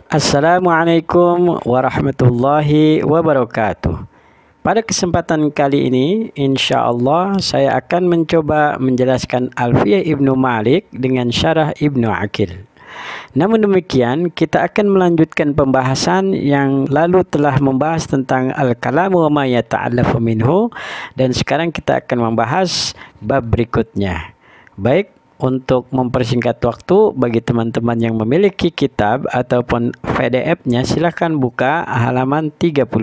Assalamualaikum warahmatullahi wabarakatuh. Pada kesempatan kali ini, insya Allah saya akan mencoba menjelaskan Alfiyah Ibnu Malik dengan syarah Ibnu Aqil. Namun demikian, kita akan melanjutkan pembahasan yang lalu telah membahas tentang al-kalamu wa ma yata'allafu minhu, dan sekarang kita akan membahas bab berikutnya. Baik, untuk mempersingkat waktu, bagi teman-teman yang memiliki kitab ataupun PDF-nya, silahkan buka halaman 38.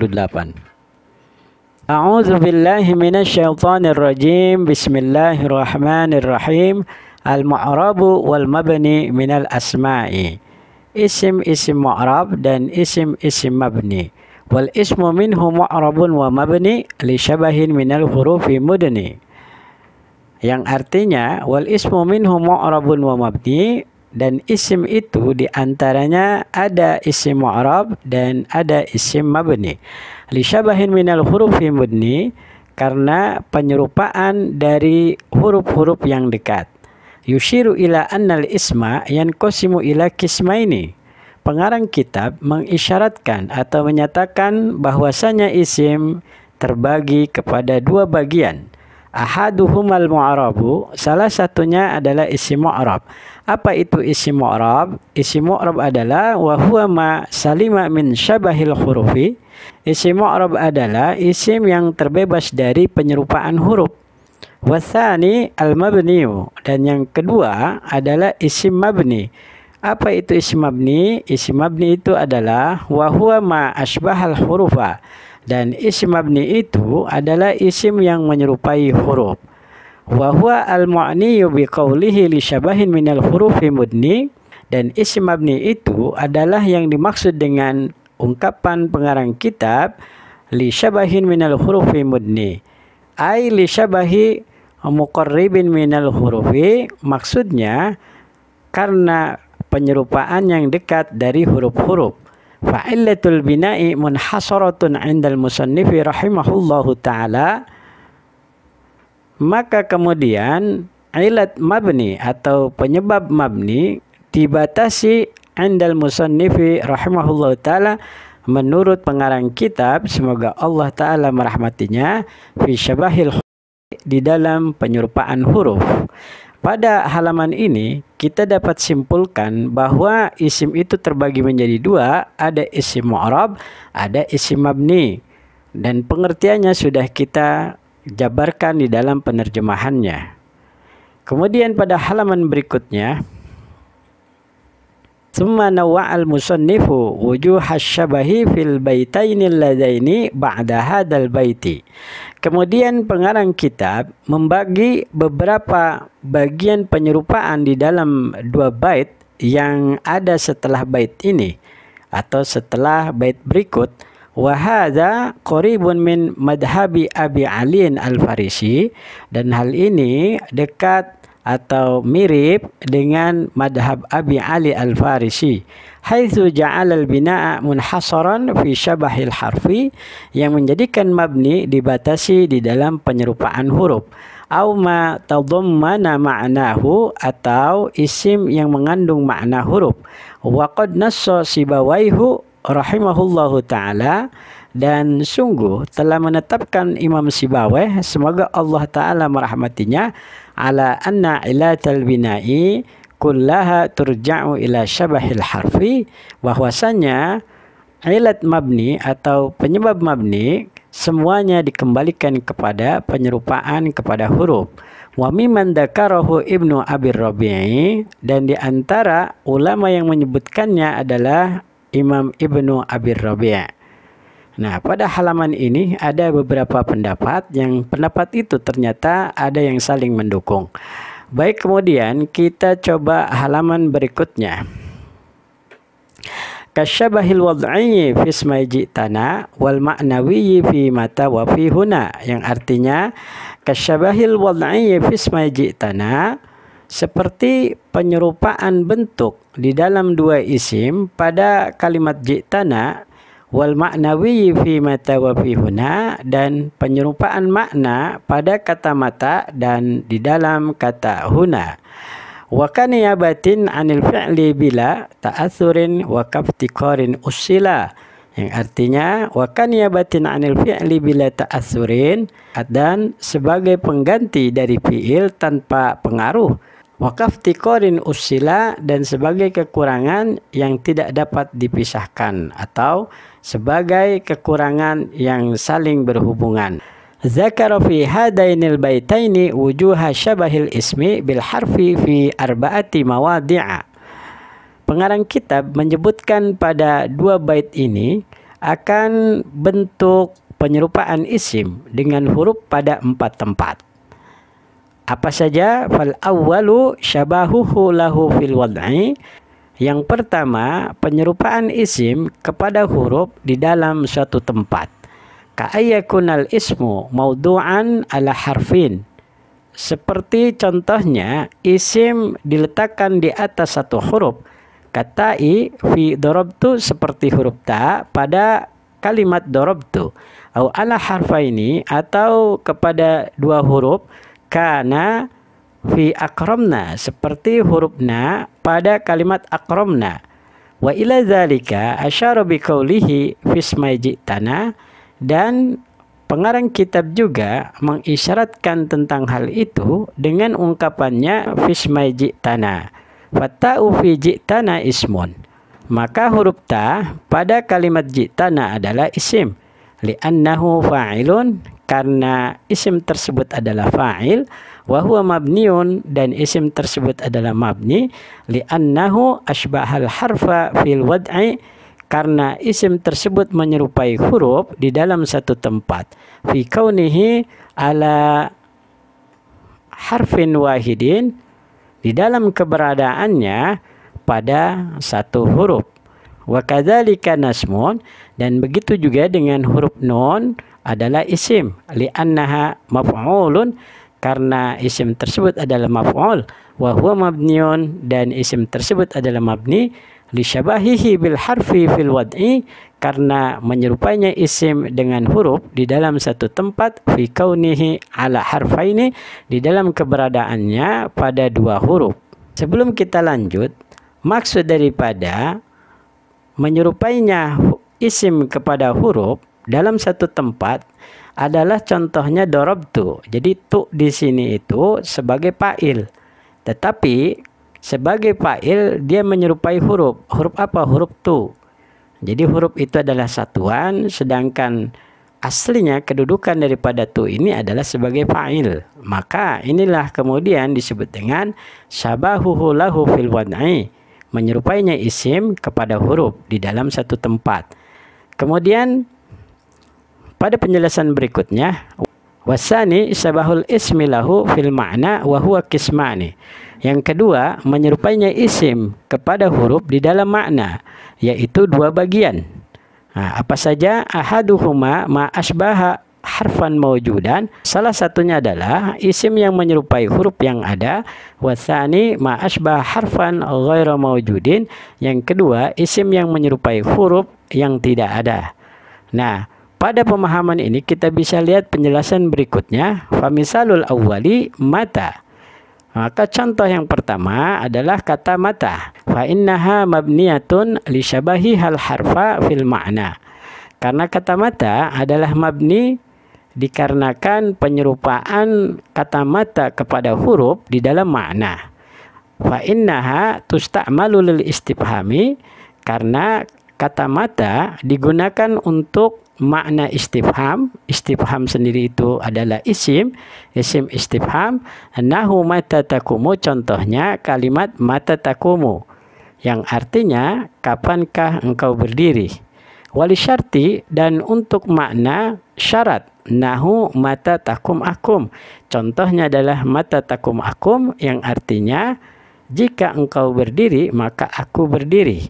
A'udzu billahi minasyaitonir rajim. Bismillahirrahmanirrahim. Al-mu'rabu wal mabni minal asma'i. Isim mu'rab dan isim mabni. Wal ismu minhu mu'rabun wa mabni li syabahin minal hurufi mudni. Yang artinya wal ismu minhu mu'rabun wa mabni, dan isim itu diantaranya ada isim mu'rab dan ada isim mabni. Li syabahin minal hurufi mudni, karena penyerupaan dari huruf-huruf yang dekat. Yushiru ila annal isma yanqasimu ila qismaini. Pengarang kitab mengisyaratkan atau menyatakan bahwasanya isim terbagi kepada dua bagian. Ahaduhumal mu'arabu, salah satunya adalah isim mu'arab. Apa itu isim mu'arab? Isim mu'arab adalah wa huwa ma salima min syabahil hurufi. Isim mu'arab adalah isim yang terbebas dari penyerupaan huruf. Wathani al-mabniyu, dan yang kedua adalah isim mabni. Apa itu isim mabni? Isim mabni itu adalah wa huwa ma asbahal hurufa. Dan isim mabni itu adalah isim yang menyerupai huruf. Wa huwa al-mu'niyu biqaulihi li syabahin minal hurufi mudni. Dan isim mabni itu adalah yang dimaksud dengan ungkapan pengarang kitab li syabahin minal hurufi mudni. Ai li syabahi muqarribin minal hurufi, maksudnya karena penyerupaan yang dekat dari huruf-huruf. Fa'illatul bina'i munhasaratun 'indal musannifi rahimahullahu ta'ala. Maka kemudian ilat mabni atau penyebab mabni dibatasi 'indal musannifi rahimahullahu ta'ala, menurut pengarang kitab, semoga Allah ta'ala merahmatinya, fi syabahil di dalam penyerupaan huruf. Pada halaman ini kita dapat simpulkan bahwa isim itu terbagi menjadi dua, ada isim mu'rab, ada isim mabni. Dan pengertiannya sudah kita jabarkan di dalam penerjemahannya. Kemudian pada halaman berikutnya, Tsumma nawwa'al musannifu wujuhasy syabahi fil baitainil ladaini ba'da hadzal baiti. Kemudian pengarang kitab membagi beberapa bagian penyerupaan di dalam dua bait yang ada setelah bait ini atau setelah bait berikut. Wa hadza qaribun min madhhabi Abi Aliin al-Farisi, dan hal ini dekat atau mirip dengan madhab Abi Ali al-Farisi. Haitsu ja'alal bina'a munhasaran fi syabahil harfi, yang menjadikan mabni dibatasi di dalam penyerupaan huruf. Au ma tadammana ma'nahu, atau isim yang mengandung makna huruf. Wa qad nassa Sibawaihu rahimahullahu ta'ala, dan sungguh telah menetapkan Imam Sibawai, semoga Allah ta'ala merahmatinya, ala anna ilatal bina'i kullaha turja'u ila syabahil harfi, bahwasanya ilat mabni atau penyebab mabni semuanya dikembalikan kepada penyerupaan kepada huruf. Wa mimman dzakarahu Ibnu Abi Rabi'i, dan di antara ulama yang menyebutkannya adalah Imam Ibnu Abi Rabi'. Nah, pada halaman ini ada beberapa pendapat yang pendapat itu ternyata ada yang saling mendukung. Baik, kemudian kita coba halaman berikutnya. Kasyabahil wad'i fi ismi ji'tana wal ma'nawi fi mata wa fi huna, yang artinya kasyabahil wad'i fi ismi ji'tana, seperti penyerupaan bentuk di dalam dua isim pada kalimat ji'tana, wal ma'nawi fi mata wa fi huna, dan penyerupaan makna pada kata mata dan di dalam kata huna. Wa kaniyabatin 'anil fi'li bila ta'atsurin wa kaftiqarin usila. Yang artinya wa kaniyabatin 'anil fi'li bila ta'atsurin, dan sebagai pengganti dari fi'il tanpa pengaruh. Wa kaftiqarin usila, dan sebagai kekurangan yang tidak dapat dipisahkan atau sebagai kekurangan yang saling berhubungan. Zakara fi hadainil baitaini wujuha syabahil ismi bil harfi fi arba'ati mawadhi'a. Pengarang kitab menyebutkan pada dua bait ini akan bentuk penyerupaan isim dengan huruf pada 4 tempat. Apa saja? Fal awwalu syabahuhu lahu fil wad'i. Yang pertama, penyerupaan isim kepada huruf di dalam suatu tempat. Ka'ayyakunal ismu maudu'an ala harfin. Seperti contohnya, isim diletakkan di atas satu huruf. Katai fi dorobtu, seperti huruf ta pada kalimat dorobtu. Au ala harfaini, atau kepada dua huruf. Kana fi akramna, seperti huruf na pada kalimat akramna. Wa ila dzalika asyara bi qawlihi fismai ji'tana, dan pengarang kitab juga mengisyaratkan tentang hal itu dengan ungkapannya fismai ji'tana. Fatta'u fi ji'tana ismun, maka huruf ta pada kalimat ji'tana adalah isim. Li'annahu fa'ilun, karena isim tersebut adalah fa'il. Wa huwa mabniun, dan isim tersebut adalah mabni. Li'annahu asbahal harfa fil wad'i, karena isim tersebut menyerupai huruf di dalam satu tempat. Fi kaunihi ala harfin wahidin, di dalam keberadaannya pada satu huruf. Wa kadzalika nasmun, dan begitu juga dengan huruf nun adalah isim. Li'annaha maf'ulun, karena isim tersebut adalah maf'ul. Wa huwa mabniun, dan isim tersebut adalah mabni. Li syabahihi bil harfi fil wad'i, karena menyerupainya isim dengan huruf di dalam satu tempat. Fi kaunihi ala harfaini, di dalam keberadaannya pada dua huruf. Sebelum kita lanjut, maksud daripada menyerupainya isim kepada huruf dalam satu tempat adalah contohnya dorobtu. Jadi tu di sini itu sebagai fa'il, tetapi sebagai fa'il dia menyerupai huruf. Huruf apa? Huruf tu. Jadi huruf itu adalah satuan, sedangkan aslinya kedudukan daripada tu ini adalah sebagai fa'il. Maka inilah kemudian disebut dengan syabahuhu lahu fil wad'i, menyerupainya isim kepada huruf di dalam satu tempat. Kemudian pada penjelasan berikutnya, wasani syabahul ismi lahu fil ma'na wa huwa qismani. Yang kedua, menyerupainya isim kepada huruf di dalam makna, yaitu dua bagian. Nah, apa saja? Ahaduhuma ma asbaha harfan mawjudan, salah satunya adalah isim yang menyerupai huruf yang ada. Wasani ma asbah harfan ghairu mawjudin, yang kedua isim yang menyerupai huruf yang tidak ada. Nah, pada pemahaman ini kita bisa lihat penjelasan berikutnya. Famisalul awwali mata, maka contoh yang pertama adalah kata mata. Fa innaha mabniyatun li syabahi hal harfa fil ma'na, karena kata mata adalah mabni dikarenakan penyerupaan kata mata kepada huruf di dalam makna. Fa innaha tusta'malu lil istifhami, karena kata mata digunakan untuk makna istifham. Istifham sendiri itu adalah isim istifham. Nahu mata takumu, contohnya kalimat mata takumu, yang artinya kapankah engkau berdiri. Wali syarti, dan untuk makna syarat. Nahu mata takum akum, contohnya adalah mata takum akum, yang artinya jika engkau berdiri maka aku berdiri.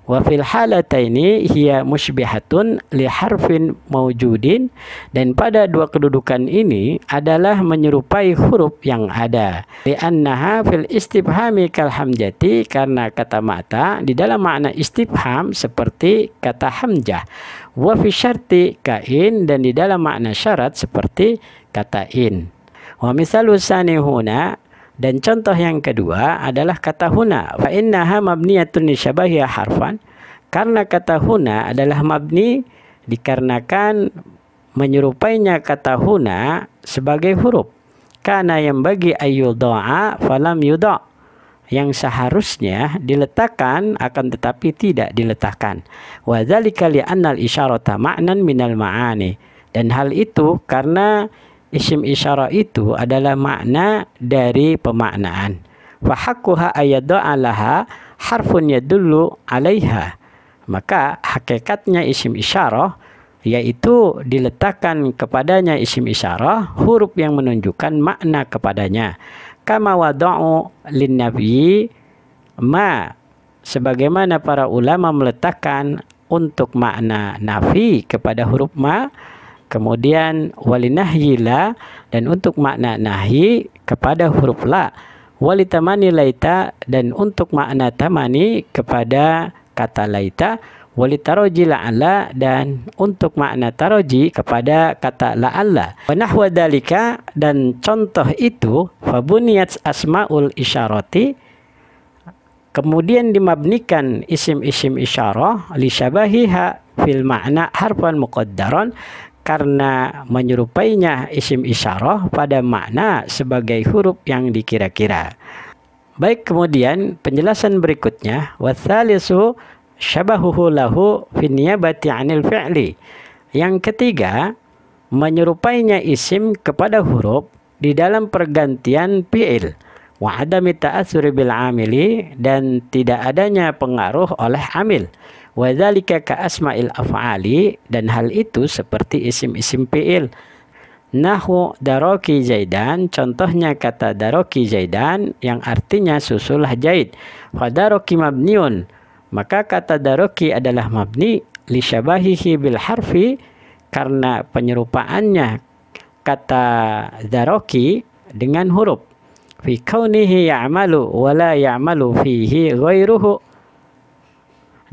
Wa fil halataini hiya musybihatun li harfin mawjudin, dan pada dua kedudukan ini adalah menyerupai huruf yang ada. Li'annaha fil istifhami kal hamjati, karena kata mata di dalam makna istifham seperti kata hamjah. Wa fi syarti kain, dan di dalam makna syarat seperti kata in. Wa misalu sani huna, Dan contoh yang kedua adalah kata huna. Fa innaha mabniyatun li syabahiha harfan. Karena kata huna adalah mabni dikarenakan menyerupainya kata huna sebagai huruf. Kana yang bagi ayyuda'a falam yuda'. Yang seharusnya diletakkan akan tetapi tidak diletakkan. Wa dzalika li'anna al-isyarata ma'nan minal ma'ani. Dan hal itu karena isim isyarah itu adalah makna dari pemaknaan. Fa haqquha ayyada'a laha harfun yadullu 'alaiha. Maka hakikatnya isim isyarah yaitu diletakkan kepadanya isim isyarah huruf yang menunjukkan makna kepadanya. Kama wada'u lin nabiyyi ma, sebagaimana para ulama meletakkan untuk makna nafi kepada huruf ma, kemudian walinahyi la, dan untuk makna nahi kepada huruf la, walitamani laita, dan untuk makna tamani kepada kata laita, walitaroji la'alla, dan untuk makna taroji kepada kata la'alla. Wa nahwa dalika, dan contoh itu fabuniyat asmaul isyarati, kemudian dimabnikan isim-isim isyarah li syabahiha fil ma'na harfan muqaddaran, karena menyerupainya isim isyarah pada makna sebagai huruf yang dikira-kira. Baik, kemudian penjelasan berikutnya, watsalisu syabahuhu lahu fin niyabati 'anil fi'li. Yang ketiga, menyerupainya isim kepada huruf di dalam pergantian fi'il. Wa adami ta'atsuri bil 'amili, dan tidak adanya pengaruh oleh amil. Wa dzalika ka asma'il af'ali, dan hal itu seperti isim-isim fi'il. Nahu daroki zaidan, contohnya kata daroki zaidan yang artinya susulah Zaid. Fa daroki mabniun, maka kata daroki adalah mabni li syabahihi bil harfi, karena penyerupaannya kata daroki dengan huruf. Fi kaunihi ya'malu wa la ya'malu fihi ghairuhu,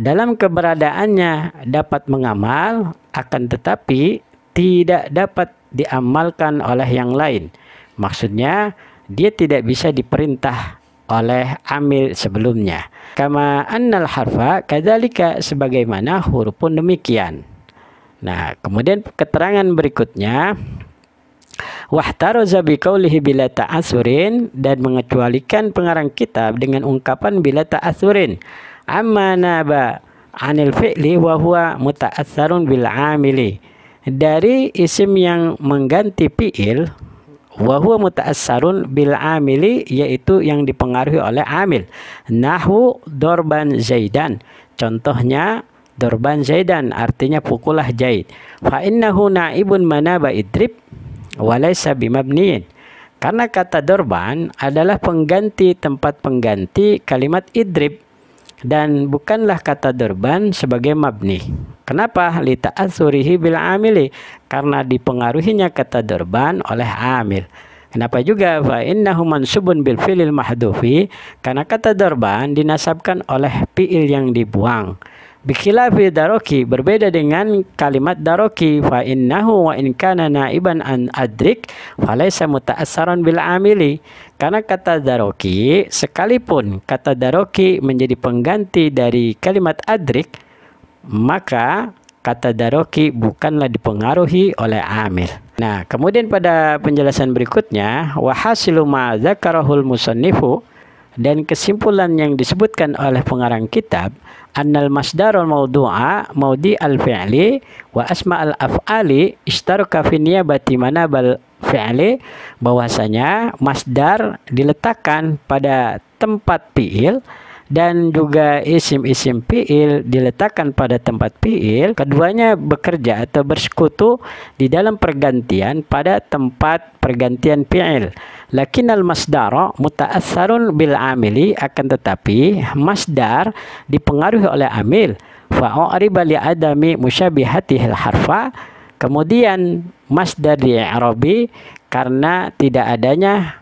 dalam keberadaannya dapat mengamal akan tetapi tidak dapat diamalkan oleh yang lain. Maksudnya dia tidak bisa diperintah oleh amil sebelumnya. Kama annal harfa kadzalika, sebagaimana huruf pun demikian. Nah, kemudian keterangan berikutnya, wahtaroza biqaulihi bila ta'asurin, dan mengecualikan pengarang kitab dengan ungkapan bila ta'asurin, amma naba 'anil fi'li wa huwa muta'assarun bil 'amili, dari isim yang mengganti fi'il, wa huwa muta'assarun bil 'amili, yaitu yang dipengaruhi oleh amil. Nahwu dorban zaidan, contohnya dorban zaidan artinya pukullah Zaid. Fa innahu naibun manaba idrib wa laysa bimabniin, karena kata dorban adalah pengganti tempat pengganti kalimat idrib, dan bukanlah kata dorban sebagai mabni. Kenapa? Li ta'atsurihi bil amili, karena dipengaruhinya kata dorban oleh amil. Kenapa juga? Fa innahu mansubun bil fi'il mahdufi, karena kata dorban dinasabkan oleh fi'il yang dibuang. Bikhilafi daroki, berbeda dengan kalimat daroki. Fa innahu wa in kana naiban an adrik falaysa muta'assaran bil amili, karena kata daroki, sekalipun kata daroki menjadi pengganti dari kalimat adrik, maka kata daroki bukanlah dipengaruhi oleh amil. Nah, kemudian pada penjelasan berikutnya, wa hasilu ma dzakarahul musannifu, dan kesimpulan yang disebutkan oleh pengarang kitab, annal masdarul mawdu'a maudi al-fi'li wa asma al-af'ali ishtaraka fi niyabati manabal fi'li, bahwasanya masdar diletakkan pada tempat fi'il dan juga isim-isim fi'il diletakkan pada tempat fi'il. Keduanya bekerja atau bersekutu di dalam pergantian pada tempat pergantian fi'il. Lakinnal masdara muta'assarun bil amili, akan tetapi masdar dipengaruhi oleh amil. Fa'uriba li adami musyabbihatihil harfa, kemudian masdar di'irabi karena tidak adanya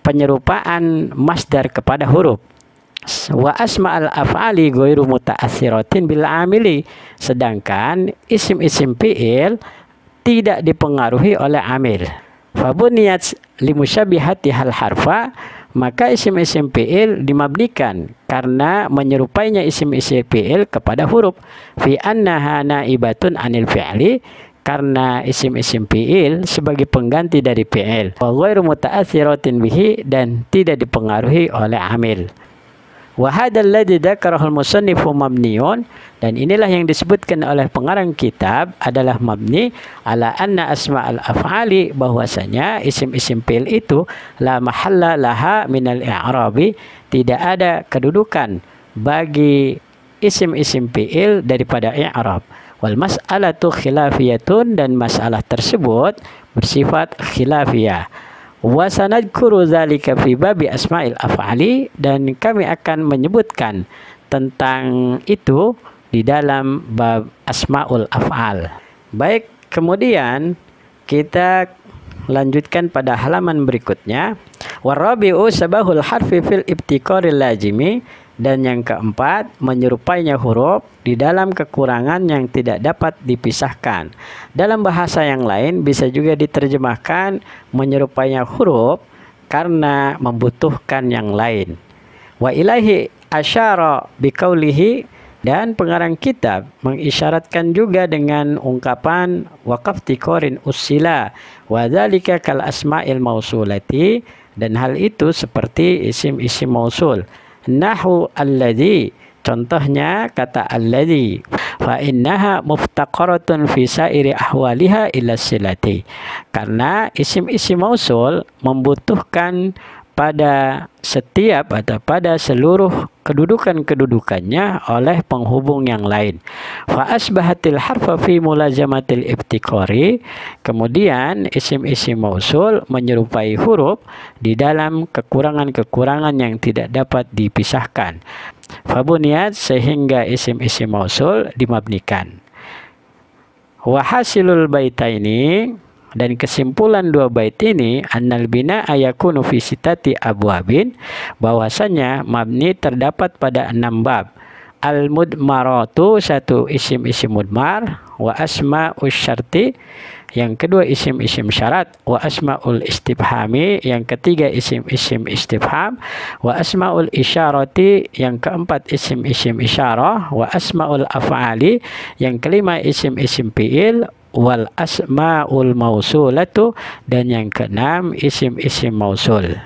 penyerupaan masdar kepada huruf. Wa asma'al af'ali ghairu muta'assiratin bil amili, sedangkan isim-isim fi'il tidak dipengaruhi oleh amil. Fabuniyat limusyabihati hal harfa, maka isim-isim fi'il dimabnikan karena menyerupainya isim-isim fi'il kepada huruf. Fi annaha naibatun anil fi'li, karena isim-isim fi'il sebagai pengganti dari fi'il. Wa ghairu muta'atsiratin bihi, dan tidak dipengaruhi oleh amil. Wa hadzal ladzi dzakarahul musannifu mabniun, dan inilah yang disebutkan oleh pengarang kitab adalah mabni ala anna asma'al af'ali, bahwasanya isim-isim fi'il itu la mahalla laha minal i'rabi, tidak ada kedudukan bagi isim-isim fi'il daripada i'rab. Wal mas'alatu khilafiyatun, dan masalah tersebut bersifat khilafiyah. Wa sanadkuru dzalika fi babi asma'il af'ali, dan kami akan menyebutkan tentang itu di dalam bab asmaul af'al. Baik, kemudian kita lanjutkan pada halaman berikutnya. Warabi'u sabahul harfi fil ibtiqaril lazimi, dan yang keempat, menyerupainya huruf di dalam kekurangan yang tidak dapat dipisahkan. Dalam bahasa yang lain bisa juga diterjemahkan menyerupainya huruf karena membutuhkan yang lain. Wa ilahi asyara biqaulihi, dan pengarang kitab mengisyaratkan juga dengan ungkapan waqaf tiqorin usila wa dzalika kal asma'il mausulati, dan hal itu seperti isim-isim mausul. Nahu alladzi, contohnya kata alladzi, fa innaha muftaqaratun fi sairi ahwaliha ila silati, karena isim-isim mausul membutuhkan pada setiap atau pada seluruh kedudukan-kedudukannya oleh penghubung yang lain. Fa asbahatil harfa fi mulazamatil ibtiqari, kemudian isim-isim mausul menyerupai huruf di dalam kekurangan-kekurangan yang tidak dapat dipisahkan. Fabuniyat, sehingga isim-isim mausul dimabnikan. Wa hasilul baitaini, dan kesimpulan dua bait ini, annal bina ayakunu fi sitati abwabin, bahwasanya mabni terdapat pada 6 bab. Al mudmaratu, satu isim-isim mudmar, wa asma'us syarti, yang kedua isim-isim syarat, wa asma'ul istifhami, yang ketiga isim-isim istifham, wa asma'ul isyarati, yang keempat isim-isim isyarah, wa asma'ul af'ali, yang kelima isim-isim fi'il, wal asma'ul mausulatu, dan yang keenam isim-isim mausul.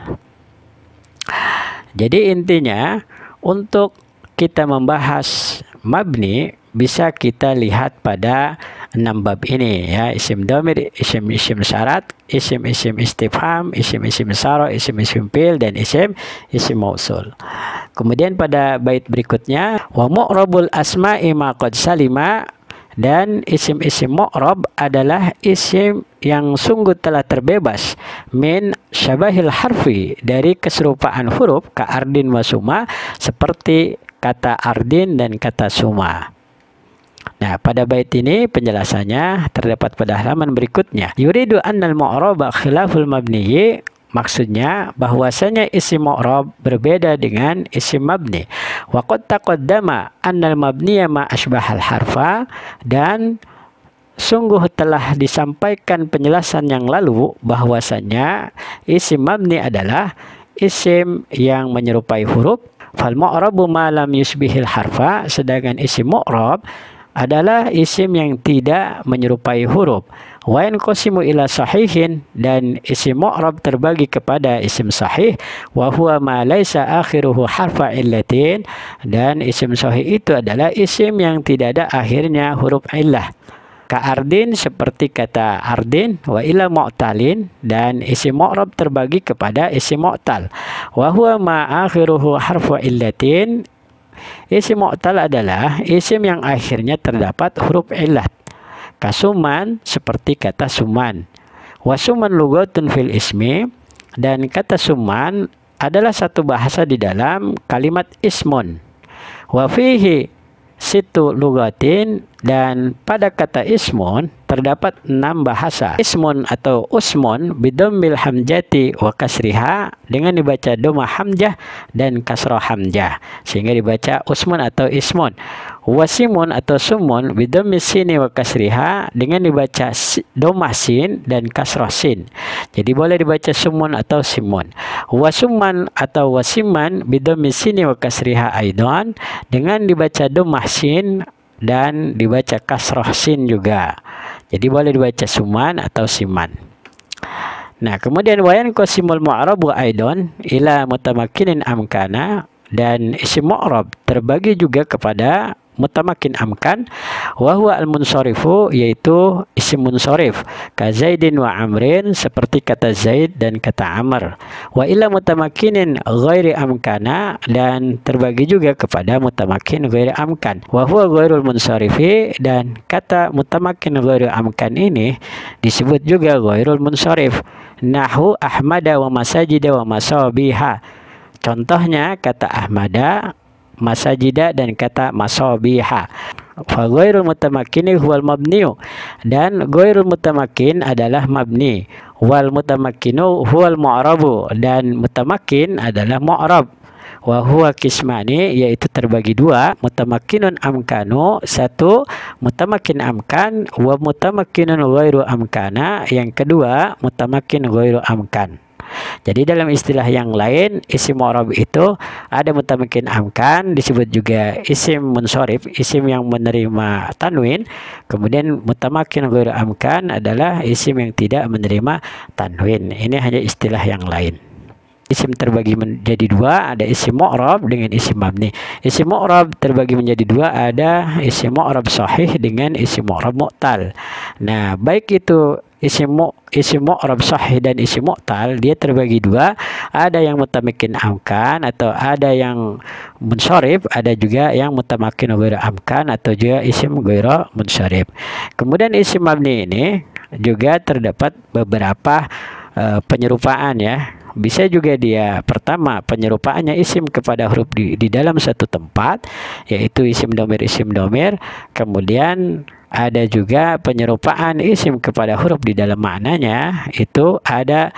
Jadi intinya untuk kita membahas mabni bisa kita lihat pada 6 bab ini, ya: isim dhamir, isim-isim syarat, isim-isim istifham, isim-isim isyarah, isim-isim fi'il, dan isim-isim mausul. Kemudian pada bait berikutnya, wa mu'rabul asma'i ma qad salima, dan isim-isim mu'rab adalah isim yang sungguh telah terbebas min syabahil harfi, dari keserupaan huruf, ka ardin wa suma, seperti kata ardin dan kata suma. Nah, pada bait ini penjelasannya terdapat pada halaman berikutnya. Yuridu annal mu'raba khilaful mabniyi, maksudnya bahwasanya isim mu'rab berbeda dengan isim mabni. Wa qad taqaddama annal mabniya ma asbahal harfa, dan sungguh telah disampaikan penjelasan yang lalu bahwasanya isim mabni adalah isim yang menyerupai huruf. Fal mu'rabu ma lam yusbihil harfa, sedangkan isim mu'rab adalah isim yang tidak menyerupai huruf. Wa yanqasimu ila sahihin, dan isim mu'rab terbagi kepada isim sahih. Wa huwa ma laisa akhiruhu harfa illatin, dan isim sahih itu adalah isim yang tidak ada akhirnya huruf illah. Ka ardin, seperti kata ardin, wa ila mu'talin, dan isim mu'rab terbagi kepada isim mu'tal. Wa huwa ma akhiruhu harfa illatin, isim mu'tal adalah isim yang akhirnya terdapat huruf illat. Kasuman, seperti kata suman. Wasuman lugatun fil ismi, dan kata suman adalah satu bahasa di dalam kalimat ismun. Wa fihi situ lugatin, dan pada kata ismun terdapat 6 bahasa. Ismun atau usmun bidammil hamjati wa kasriha, dengan dibaca dhamma hamjah dan kasrah hamjah, sehingga dibaca usmun atau ismun. Wasimun atau sumun bidhammis sini wa kasriha dengan dibaca dhammah sin dan kasrah sin. Jadi boleh dibaca sumun atau simun. Wasumman atau wasiman bidhammis sini wa kasriha aidan dengan dibaca dhammah sin dan dibaca kasrah sin juga. Jadi boleh dibaca suman atau siman. Nah, kemudian wayan qasimul mu'rabu aidan ila mutamakkinin amkana, dan isim mu'rab terbagi juga kepada mutamakin amkan, wa huwa al-munsarifu, yaitu isim munsharif, ka Zaidin wa Amrin, seperti kata Zaid dan kata Amr. Wa ila mutamakinin ghairi amkana, dan terbagi juga kepada mutamakin ghairi amkan, wa huwa ghairul munsarifi, dan kata mutamakin ghairi amkan ini disebut juga ghairul munsharif. Nahu ahmada wa masajida wa masabiha. Contohnya kata ahmada, masajida, dan kata masabiha. Fa ghairul mutamakkini huwal mabniu, dan ghairul mutamakkin adalah mabni. Wal mutamakkinu huwal mu'rabu, dan mutamakkin adalah mu'rab. Wa huwa kismani, yaitu terbagi dua, mutamakkinun amkanu, satu mutamakkin amkan, wa mutamakkinun ghairu amkana, yang kedua mutamakkin ghairu amkan. Jadi dalam istilah yang lain, isim mu'rab itu ada mutamakkin amkan, disebut juga isim munsharif, isim yang menerima tanwin. Kemudian mutamakkin ghairu amkan adalah isim yang tidak menerima tanwin. Ini hanya istilah yang lain. Isim terbagi menjadi dua, ada isim mu'rab dengan isim mabni. Isim mu'rab terbagi menjadi dua, ada isim mu'rab sahih dengan isim mu'rab mu'tal. Nah, baik itu isim mu'rab sahih dan isim mu'tal, dia terbagi dua, ada yang mutamakkin amkan atau ada yang munsharif, ada juga yang mutamakkin ghairu amkan atau juga isim ghairu munsharif. Kemudian isim mabni ini juga terdapat beberapa penyerupaan ya. Bisa juga dia, pertama penyerupaannya isim kepada huruf di dalam satu tempat, yaitu isim domir. Kemudian ada juga penyerupaan isim kepada huruf di dalam maknanya, itu ada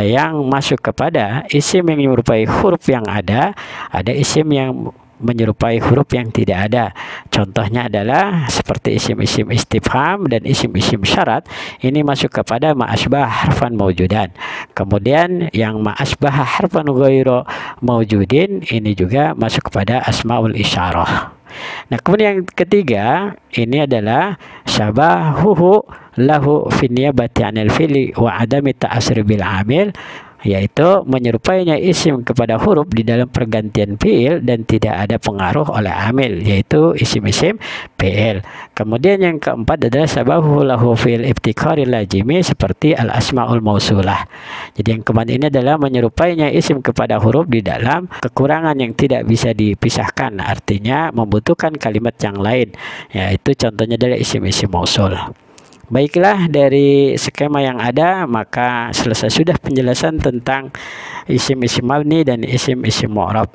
yang masuk kepada isim yang menyerupai huruf yang ada isim yang menyerupai huruf yang tidak ada. Contohnya adalah seperti isim-isim istifham dan isim-isim syarat, ini masuk kepada ma'asbah harfan mawjudan. Kemudian yang ma'asbah harfan ghairu mawjudin, ini juga masuk kepada asmaul isyarah. Nah, kemudian yang ketiga ini adalah syabahuhu lahu fi niyabati 'anil fi'li wa adami ta'assur bil 'amil, yaitu menyerupainya isim kepada huruf di dalam pergantian fi'il dan tidak ada pengaruh oleh amil, yaitu isim-isim fi'il. Kemudian yang keempat adalah sabahu lahu fil ibtiqaril lazimi, seperti al asmaul mausulah. Jadi yang keempat ini adalah menyerupainya isim kepada huruf di dalam kekurangan yang tidak bisa dipisahkan, artinya membutuhkan kalimat yang lain, yaitu contohnya adalah isim-isim mausul. Baiklah, dari skema yang ada maka selesai sudah penjelasan tentang isim-isim mabni dan isim-isim mu'rab.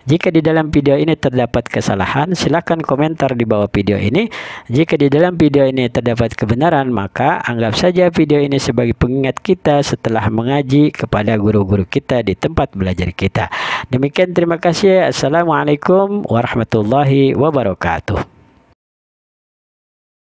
Jika di dalam video ini terdapat kesalahan, silakan komentar di bawah video ini. Jika di dalam video ini terdapat kebenaran, maka anggap saja video ini sebagai pengingat kita setelah mengaji kepada guru-guru kita di tempat belajar kita. Demikian, terima kasih. Assalamualaikum warahmatullahi wabarakatuh.